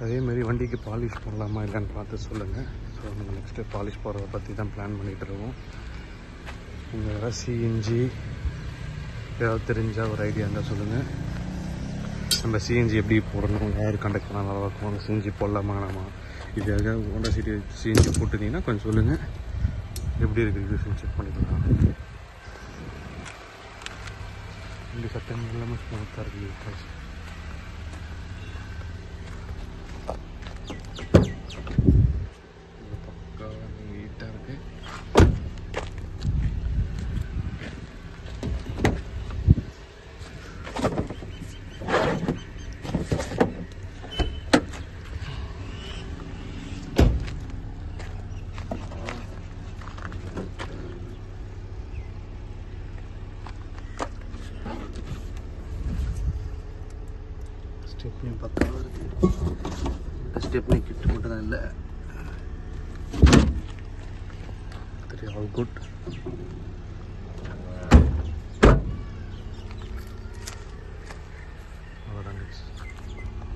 அதேமாரி வண்டிக்கு பாலிஷ் பண்ணலாமா இல்லைன்னு பார்த்து சொல்லுங்கள். ஸோ நம்ம நெக்ஸ்ட்டு பாலிஷ் போகிறத பற்றி தான் பிளான் பண்ணிகிட்டு இருக்கோம். நீங்கள் ஏதாவது சிஎன்ஜி ஏதாவது தெரிஞ்சால் ஒரு ஐடியா இருந்தால் சொல்லுங்கள். நம்ம சிஎன்ஜி எப்படி போடணும், யார் கண்டக்ட் பண்ணால் நல்லாயிருக்கும், அந்த சிஎன்ஜி போடலாமா வேணாமா, இது எதாவது ஹோண்டா சிட்டி சிஎன்ஜி போட்டுருந்தீங்கன்னா கொஞ்சம் சொல்லுங்கள். எப்படி இருக்குது ரிவ்யூஸ் செக் பண்ணிக்கலாம். இந்த சட்டம் எல்லாமே ஸ்மூத்தாக இருக்குது. ஸ்டெப்னி பக்கம் இருக்குது. இந்த ஸ்டெப்னி கிட்ட மட்டும் தான் இல்லை. All good.